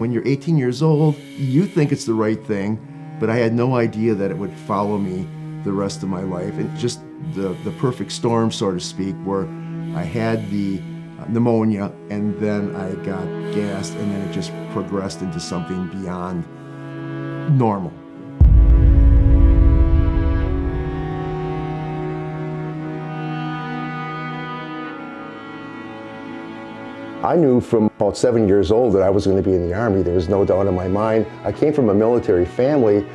When you're 18 years old, you think it's the right thing, but I had no idea that it would follow me the rest of my life. And just the perfect storm, so to speak, where I had the pneumonia, and then I got gassed, and then it just progressed into something beyond normal. I knew from about 7 years old that I was going to be in the Army. There was no doubt in my mind. I came from a military family.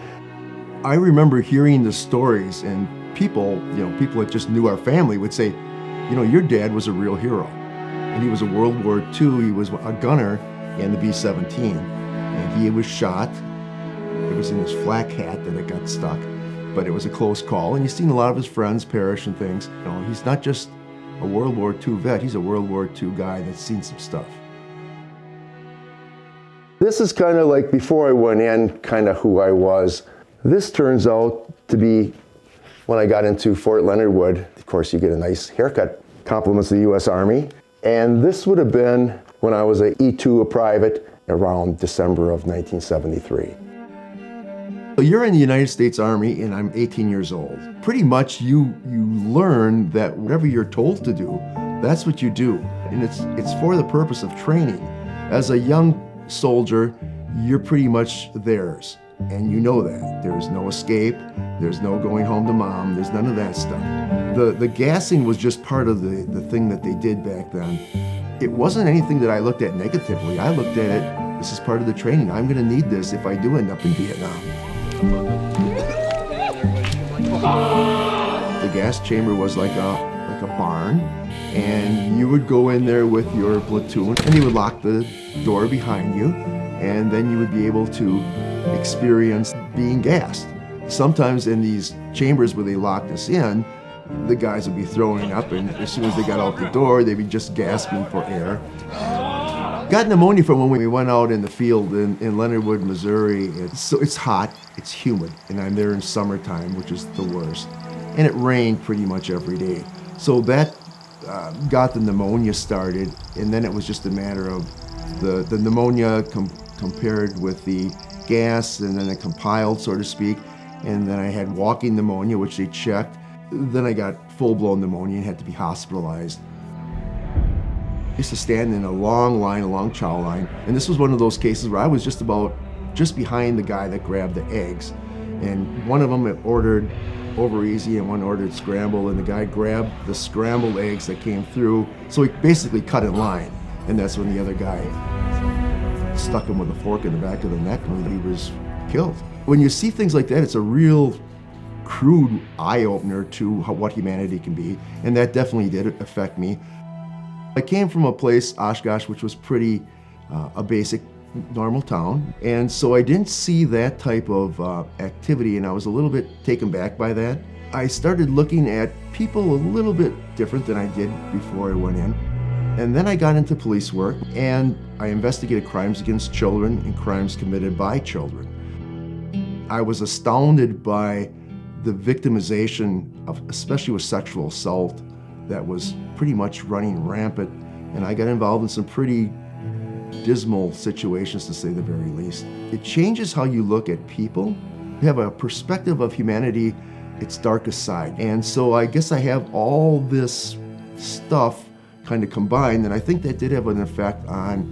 I remember hearing the stories, and people that just knew our family would say, your dad was a real hero. And he was a World War II, he was a gunner in the B-17. And he was shot. It was in his flak hat that it got stuck, but it was a close call. And you've seen a lot of his friends perish and things. He's not just a World War II vet, he's a World War II guy that's seen some stuff. This is kind of like before I went in, kind of who I was. This turns out to be when I got into Fort Leonardwood. Of course, you get a nice haircut, compliments of the U.S. Army. And this would have been when I was a E2, a private, around December of 1973. So you're in the United States Army, and I'm 18 years old. Pretty much you learn that whatever you're told to do, that's what you do. And it's for the purpose of training. As a young soldier, you're pretty much theirs. And you know that. There's no escape, there's no going home to mom, there's none of that stuff. The gassing was just part of the thing that they did back then. It wasn't anything that I looked at negatively. I looked at it, this is part of the training. I'm gonna need this if I do end up in Vietnam. The gas chamber was like a barn, and you would go in there with your platoon, and you would lock the door behind you, and then you would be able to experience being gassed. Sometimes in these chambers where they locked us in, the guys would be throwing up, and as soon as they got out the door, they'd be just gasping for air. Got pneumonia from when we went out in the field in Leonardwood, Missouri. It's hot, it's humid, and I'm there in summertime, which is the worst. And it rained pretty much every day. So that got the pneumonia started, and then it was just a matter of the pneumonia compared with the gas, and then it compiled, so to speak, and then I had walking pneumonia, which they checked. Then I got full-blown pneumonia and had to be hospitalized. I used to stand in a long chow line, and this was one of those cases where I was just behind the guy that grabbed the eggs, and one of them ordered over easy and one ordered scramble, and the guy grabbed the scrambled eggs that came through, so he basically cut in line, and that's when the other guy stuck him with a fork in the back of the neck, and he was killed. When you see things like that, it's a real crude eye-opener to what humanity can be, and that definitely did affect me. I came from a place, Oshkosh, which was pretty a basic, normal town, and so I didn't see that type of activity, and I was a little bit taken back by that. I started looking at people a little bit different than I did before I went in. And then I got into police work, and I investigated crimes against children and crimes committed by children. I was astounded by the victimization of, especially with sexual assault, that was pretty much running rampant, and I got involved in some pretty dismal situations, to say the very least. It changes how you look at people. You have a perspective of humanity, its darkest side. And so I guess I have all this stuff kind of combined, and I think that did have an effect on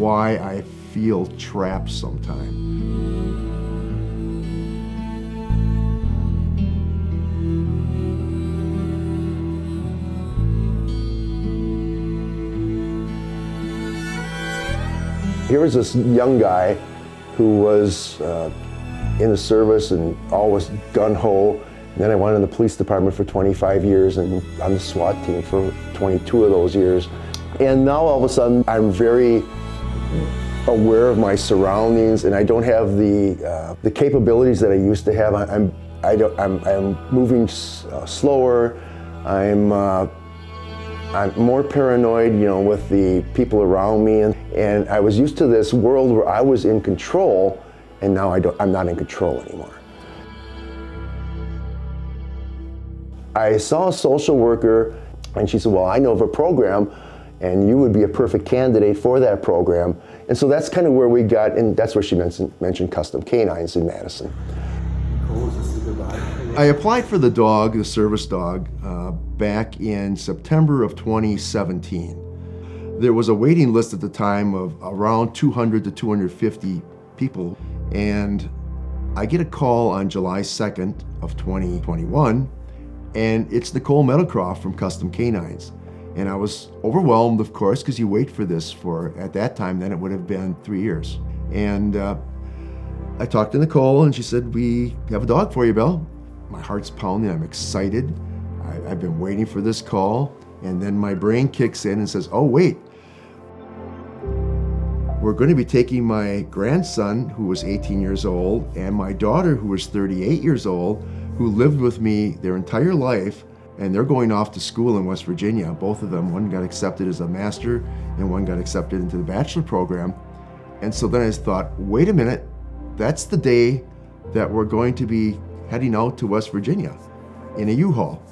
why I feel trapped sometimes. Here was this young guy who was in the service and always gung-ho. And then I went in the police department for 25 years and on the SWAT team for 22 of those years. And now all of a sudden I'm very aware of my surroundings, and I don't have the capabilities that I used to have. I'm moving slower. I'm more paranoid, with the people around me, and I was used to this world where I was in control, and now I'm not in control anymore. I saw a social worker, and she said, well, I know of a program, and you would be a perfect candidate for that program. And so that's kind of where we got, and that's where she mentioned Custom Canines in Madison. I applied for the dog, the service dog, back in September of 2017. There was a waiting list at the time of around 200 to 250 people, and I get a call on July 2nd of 2021, and it's Nicole Meadowcroft from Custom Canines. And I was overwhelmed, of course, because you wait for this for, at that time, then it would have been 3 years. And I talked to Nicole, and she said, "We have a dog for you, Bill." My heart's pounding, I'm excited. I've been waiting for this call, and then my brain kicks in and says, oh wait, we're going to be taking my grandson, who was 18 years old, and my daughter, who was 38 years old, who lived with me their entire life, and they're going off to school in West Virginia. Both of them, one got accepted as a master and one got accepted into the bachelor program. And so then I just thought, wait a minute, that's the day that we're going to be heading out to West Virginia in a U-Haul.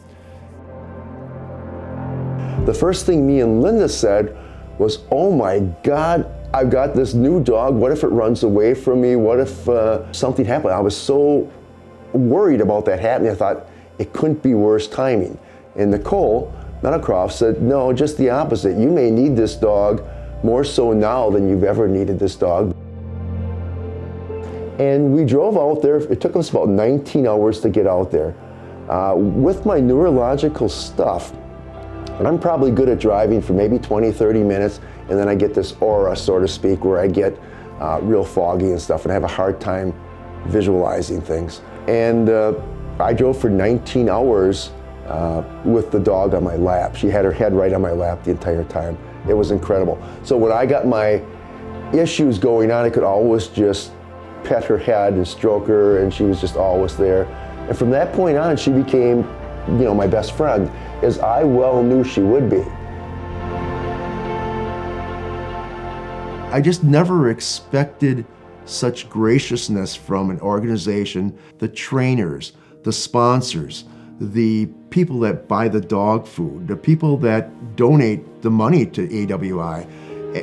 The first thing me and Linda said was, oh my God, I've got this new dog. What if it runs away from me? What if something happened? I was so worried about that happening. I thought it couldn't be worse timing. And Nicole Meadowcroft said, no, just the opposite. You may need this dog more so now than you've ever needed this dog. And we drove out there. It took us about 19 hours to get out there. With my neurological stuff, and I'm probably good at driving for maybe 20, 30 minutes, and then I get this aura, so to speak, where I get real foggy and stuff, and I have a hard time visualizing things. And I drove for 19 hours with the dog on my lap. She had her head right on my lap the entire time. It was incredible. So when I got my issues going on, I could always just pet her head and stroke her, and she was just always there. And from that point on, she became, my best friend, as I well knew she would be. I just never expected such graciousness from an organization, the trainers, the sponsors, the people that buy the dog food, the people that donate the money to AWI.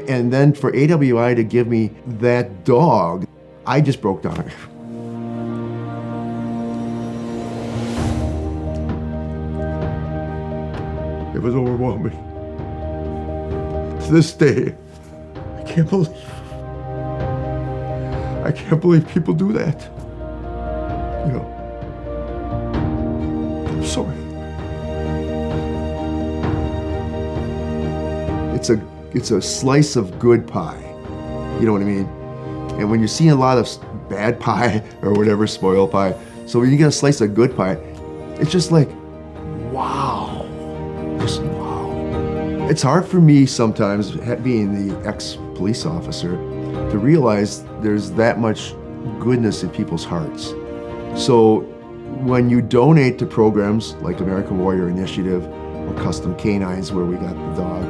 And then for AWI to give me that dog, I just broke down. It was overwhelming. To this day, I can't believe people do that. I'm sorry. It's a slice of good pie. You know what I mean? And when you're seeing a lot of bad pie or whatever, spoiled pie, so when you get a slice of good pie, it's just like, wow, just wow. It's hard for me sometimes, being the ex-police officer, to realize there's that much goodness in people's hearts. So when you donate to programs like American Warrior Initiative or Custom Canines, where we got the dog,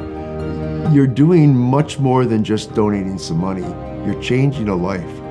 you're doing much more than just donating some money. You're changing a life.